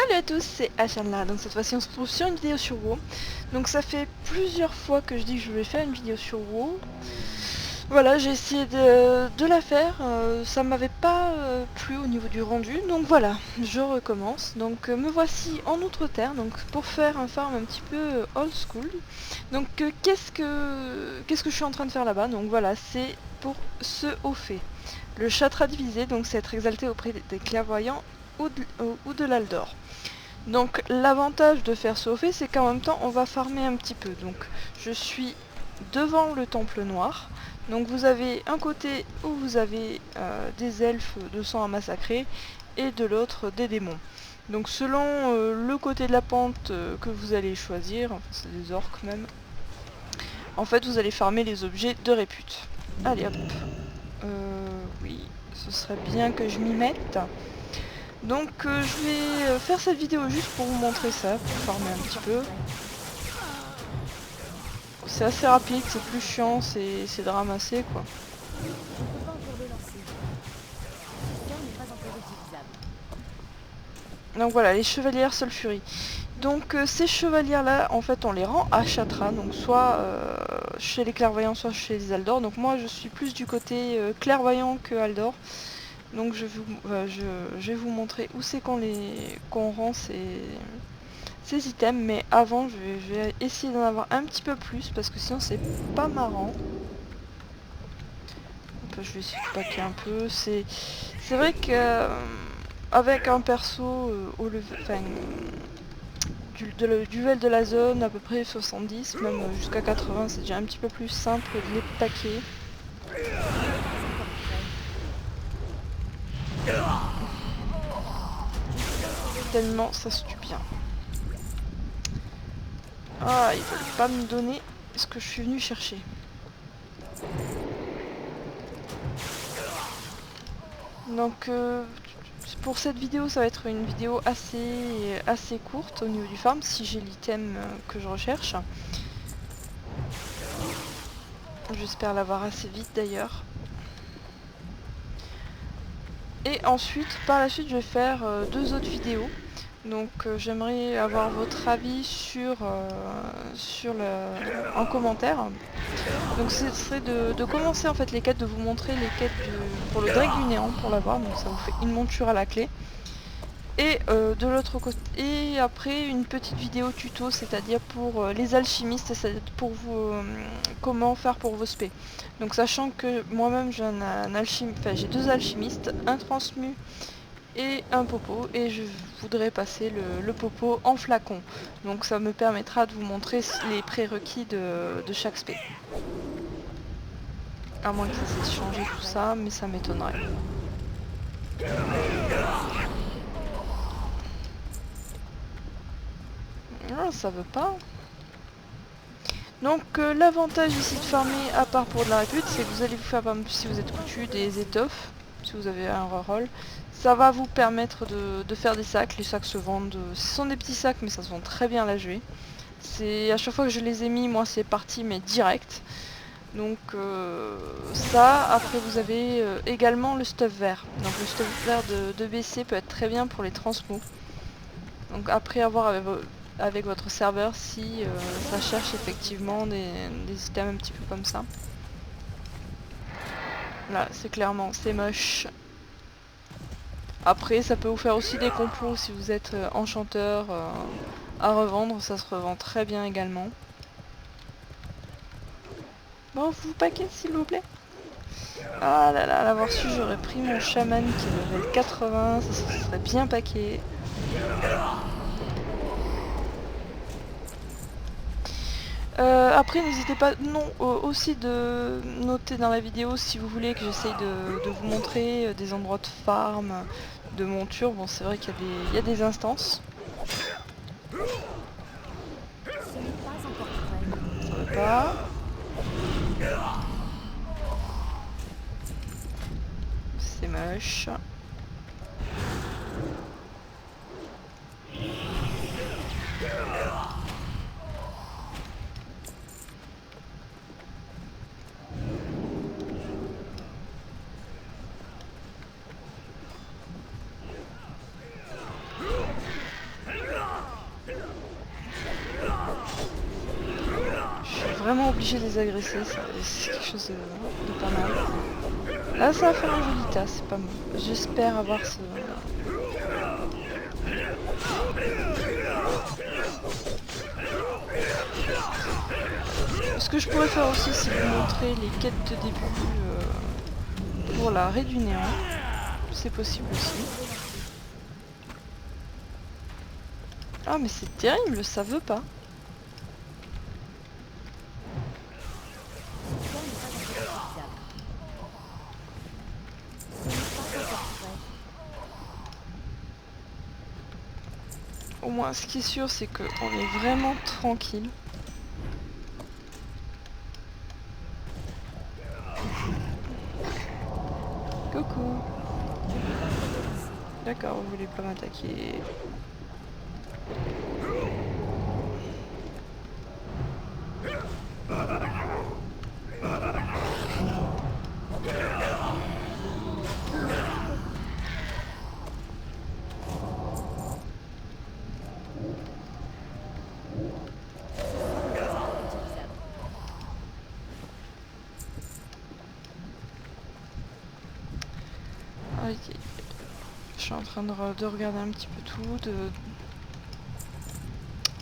Salut à tous, c'est Ashanla. Donc cette fois-ci on se retrouve sur une vidéo sur WoW. Donc ça fait plusieurs fois que je dis que je vais faire une vidéo sur WoW. Voilà, j'ai essayé de la faire, ça m'avait pas plu au niveau du rendu, donc voilà, je recommence. Donc me voici en Outre-Terre, donc pour faire un farm un petit peu old school. Donc qu'est-ce que je suis en train de faire là-bas? Donc voilà, c'est pour ce haut fait. Le chatra divisé, donc c'est être exalté auprès des clairvoyants ou de l'Aldor. Donc l'avantage de faire ce haut fait, c'est qu'en même temps on va farmer un petit peu. Donc je suis devant le temple noir. Donc vous avez un côté où vous avez des elfes de sang à massacrer et de l'autre des démons. Donc selon le côté de la pente que vous allez choisir, enfin c'est des orques même, en fait vous allez farmer les objets de répute. Allez hop. Oui, ce serait bien que je m'y mette. Donc je vais faire cette vidéo juste pour vous montrer ça, pour farmer un petit peu. C'est assez rapide, c'est plus chiant, c'est de ramasser quoi. Donc voilà, les chevalières sulfuries. Donc ces chevalières là, en fait on les rend à Chatra, donc soit chez les clairvoyants, soit chez les Aldor. Donc moi je suis plus du côté clairvoyant que Aldor. Donc je vais vous montrer où c'est qu'on rend ces items, mais avant je vais essayer d'en avoir un petit peu plus parce que sinon c'est pas marrant. Je vais essayer de packer un peu. C'est vrai que avec un perso au level, enfin, du level de la zone à peu près 70, même jusqu'à 80, c'est déjà un petit peu plus simple de les packer. Tellement ça se tue bien. Ah, il fallait pas me donner ce que je suis venu chercher. Donc pour cette vidéo, ça va être une vidéo assez courte au niveau du farm, si j'ai l'item que je recherche. J'espère l'avoir assez vite d'ailleurs. Et ensuite, par la suite, je vais faire deux autres vidéos. Donc j'aimerais avoir votre avis en commentaire. Donc ce serait de commencer en fait les quêtes, de vous montrer les quêtes pour le Drake du Néant pour l'avoir. Donc ça vous fait une monture à la clé. Et de l'autre côté, et après une petite vidéo tuto, c'est-à-dire pour les alchimistes, c'est pour vous comment faire pour vos spés. Donc sachant que moi-même j'ai j'ai deux alchimistes, un transmu et un popo, et je voudrais passer le popo en flacon. Donc ça me permettra de vous montrer les prérequis de chaque spé. À moins que ça s'est changé tout ça, mais ça m'étonnerait. Non, ça veut pas. Donc l'avantage ici de farmer, à part pour de la répute, c'est que vous allez vous faire, par exemple, si vous êtes coutu, des étoffes, si vous avez un reroll. Ça va vous permettre de faire des sacs. Les sacs se vendent, ce sont des petits sacs mais ça se vend très bien à la jouer. C'est à chaque fois que je les ai mis, moi c'est parti mais direct. Donc ça, après vous avez également le stuff vert. Donc le stuff vert de BC peut être très bien pour les transmos. Donc après avoir avec votre serveur si ça cherche effectivement des items un petit peu comme ça. Là c'est clairement, c'est moche. Après ça peut vous faire aussi des compos si vous êtes enchanteur à revendre, ça se revend très bien également. Bon, vous paquez s'il vous plaît. Ah là là, l'avoir su, j'aurais pris mon chaman qui est level 80, ça serait bien paqué. Après n'hésitez pas aussi de noter dans la vidéo si vous voulez que j'essaye de vous montrer des endroits de farm, de monture. Bon c'est vrai qu'il y a des instances. Ça va pas. C'est moche. vraiment obligé de les agresser, c'est quelque chose de pas mal. Là ça va faire un joli tas, c'est pas mal. J'espère avoir ce... Ce que je pourrais faire aussi, c'est vous montrer les quêtes de début pour la raie du néant. C'est possible aussi. Ah mais c'est terrible, ça veut pas. Au moins ce qui est sûr c'est qu'on est vraiment tranquille. Coucou. D'accord, vous voulez pas m'attaquer. Ok. Je suis en train de regarder un petit peu tout,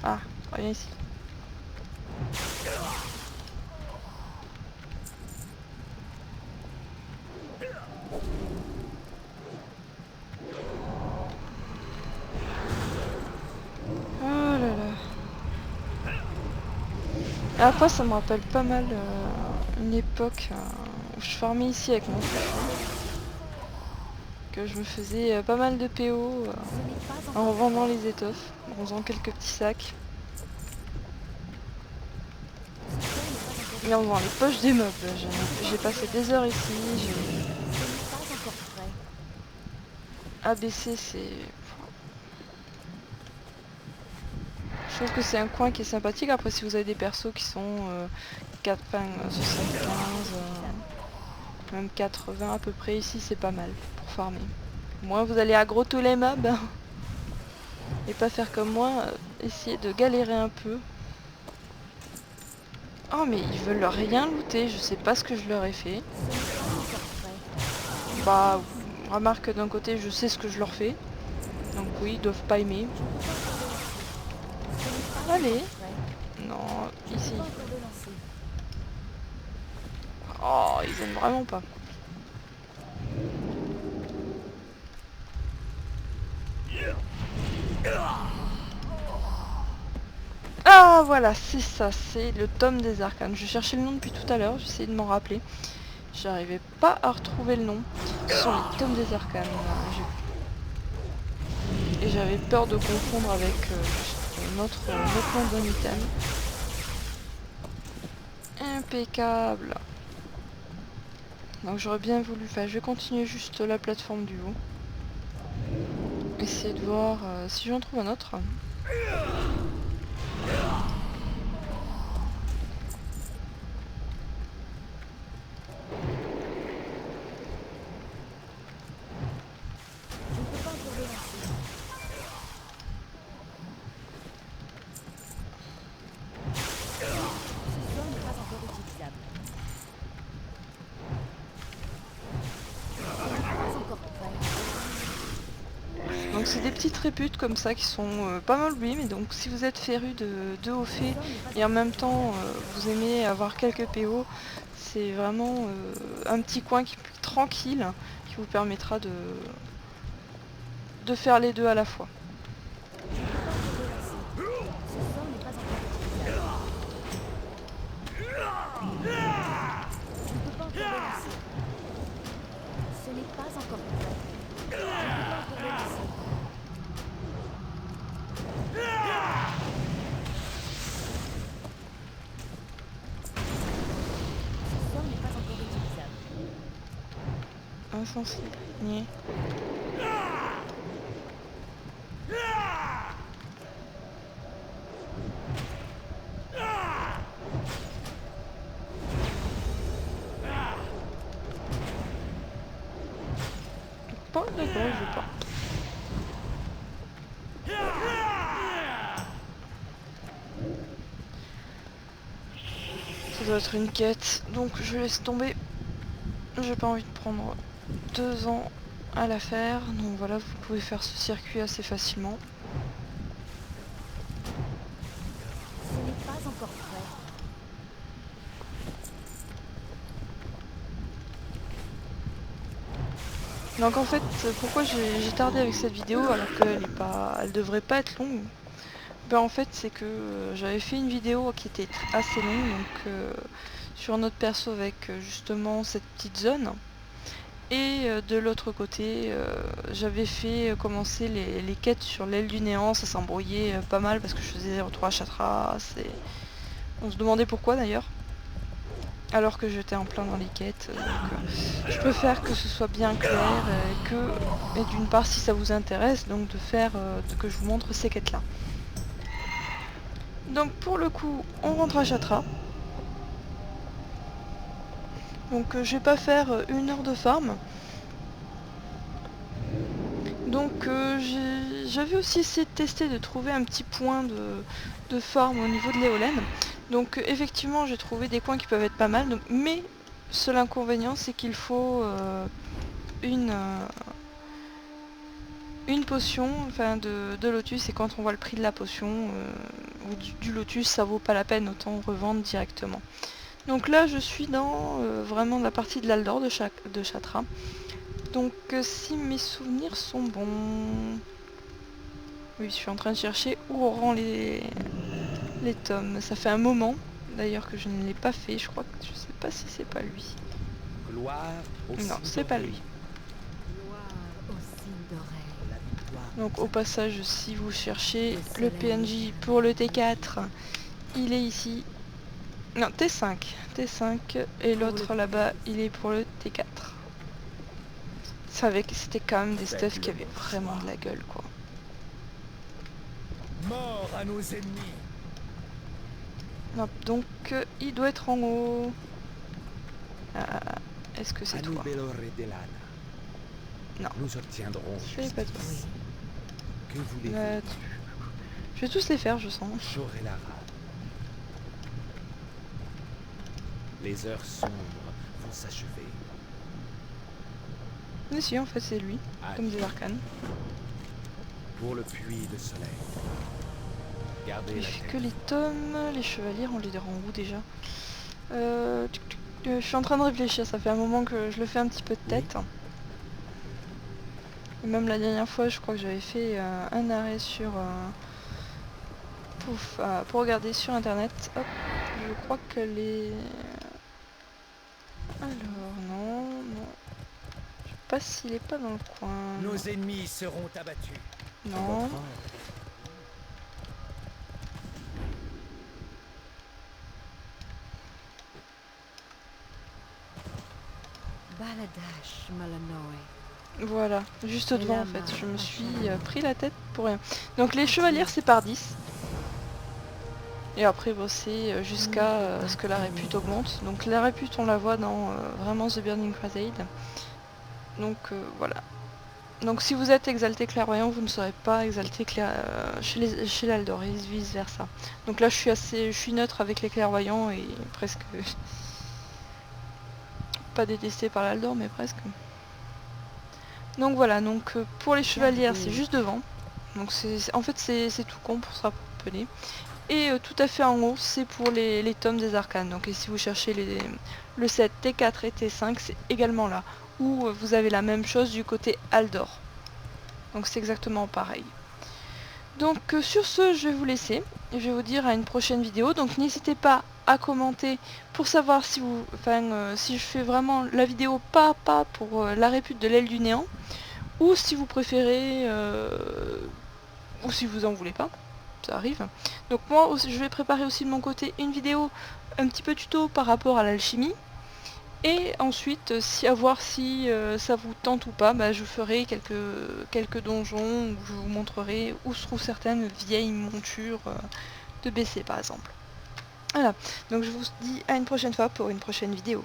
Ah, reviens ici. Oh là là. Et après ça me rappelle pas mal une époque où je farmais ici avec mon frère. Que je me faisais pas mal de PO en revendant les étoffes, en faisant quelques petits sacs. Et en faisant les poches des mobs. J'ai passé des heures ici, ABC c'est... Je trouve que c'est un coin qui est sympathique. Après si vous avez des persos qui sont 75, même 80 à peu près ici, c'est pas mal pour farmer. Moi vous allez aggro tous les mobs et pas faire comme moi, essayer de galérer un peu. Oh mais ils veulent rien looter, je sais pas ce que je leur ai fait. Bah remarque d'un côté je sais ce que je leur fais. Donc oui, ils doivent pas aimer. Allez. Non, ici. Oh, ils aiment vraiment pas. Ah voilà, c'est ça, c'est le tome des arcanes. Je cherchais le nom depuis tout à l'heure, j'essayais de m'en rappeler. J'arrivais pas à retrouver le nom. Ce sont les tomes des arcanes. Et j'avais peur de confondre avec notre nom d'un item. Impeccable. Donc j'aurais bien voulu, enfin je vais continuer juste la plateforme du haut. Essayer de voir si j'en trouve un autre. Donc c'est des petites réputes comme ça qui sont pas mal oubliées, mais donc si vous êtes féru de hauts faits et en même temps vous aimez avoir quelques PO, c'est vraiment un petit coin tranquille qui vous permettra de faire les deux à la fois. Ce n'est pas encore Insensé. Niais. Pas d'accord, je veux pas. doit être une quête, donc je laisse tomber. J'ai pas envie de prendre 2 ans à la faire, donc voilà, vous pouvez faire ce circuit assez facilement. Ce n'est pas encore prêt. Donc en fait, pourquoi j'ai tardé avec cette vidéo alors elle devrait pas être longue. Ben en fait c'est que j'avais fait une vidéo qui était assez longue, donc sur un autre perso avec justement cette petite zone. Et de l'autre côté, j'avais fait commencer les quêtes sur l'aile du néant, ça s'embrouillait pas mal parce que je faisais retour à Chatras et on se demandait pourquoi d'ailleurs. Alors que j'étais en plein dans les quêtes, je préfère que ce soit bien clair et d'une part si ça vous intéresse, donc de faire que je vous montre ces quêtes là. Donc pour le coup, on rentre à Chatra. Donc je vais pas faire 1 heure de farm. Donc j'avais aussi essayé de tester de trouver un petit point de farm au niveau de l'éolène. Donc effectivement j'ai trouvé des coins qui peuvent être pas mal, donc, mais seul inconvénient c'est qu'il faut une potion enfin de lotus, et quand on voit le prix de la potion ou du lotus, ça vaut pas la peine, autant revendre directement. Donc là je suis dans vraiment la partie de l'Aldor de Chatra. Donc si mes souvenirs sont bons... Oui, je suis en train de chercher où on rend les tomes. Ça fait un moment d'ailleurs que je ne l'ai pas fait, je crois que je sais pas si c'est pas lui. Gloire au Non, signe c'est pas d'oreille. lui. Gloire au signe d'oreille. La victoire Donc au passage, si vous cherchez Le le soleil. PNJ pour le T4, il est ici. Non, T5. T5 et l'autre là-bas, il est pour le T4. Ça avait que c'était quand même des stuffs qui avaient vraiment de la gueule quoi. mort à nos ennemis. Hop, donc il doit être en haut. Est-ce que c'est toi? Anubelore Delana. Non. Nous obtiendrons C'est pas toi. justice. Que voulez-vous? Je vais tous les faire, je sens. Chorelara. Les heures sombres vont s'achever. Mais si, en fait, c'est lui, comme des Adieu. arcanes. Pour le puits de soleil. Gardez Il la fait tête. que les tomes, les chevaliers, on les rend où déjà? Je suis en train de réfléchir, ça fait un moment que je le fais un petit peu de tête. Et même la dernière fois, je crois que j'avais fait un arrêt sur... pour regarder sur internet. Hop, je crois que les... Alors, non. Je sais pas s'il est pas dans le coin. Nos ennemis seront abattus. Non. Votre ordre. Baladash Malanoe. Voilà, juste devant en La fait. main. Je me suis pris la tête pour rien. Donc les chevalières c'est par 10. Et après bosser jusqu'à ce que la répute augmente. Donc la répute on la voit dans vraiment The Burning Crusade. Donc voilà. Donc si vous êtes exalté clairvoyant, vous ne serez pas exalté chez l'Aldor et vice versa. Donc là je suis neutre avec les clairvoyants et presque pas détesté par l'Aldor mais presque. Donc voilà, donc pour les chevalières c'est juste devant. Donc en fait c'est tout con pour se rappeler. Et tout à fait en haut c'est pour les tomes des arcanes. Donc et si vous cherchez le set T4 et T5 c'est également là. Où vous avez la même chose du côté Aldor. Donc c'est exactement pareil. Donc sur ce je vais vous laisser. Et je vais vous dire à une prochaine vidéo. Donc n'hésitez pas à commenter pour savoir si si je fais vraiment la vidéo pas à pas pour la répute de l'aile du néant. Ou si vous préférez, ou si vous en voulez pas, ça arrive. Donc moi aussi, je vais préparer aussi de mon côté une vidéo un petit peu tuto par rapport à l'alchimie. Et ensuite, à voir si ça vous tente ou pas, bah, je ferai quelques donjons où je vous montrerai où se trouvent certaines vieilles montures de BC par exemple. Voilà, donc je vous dis à une prochaine fois pour une prochaine vidéo.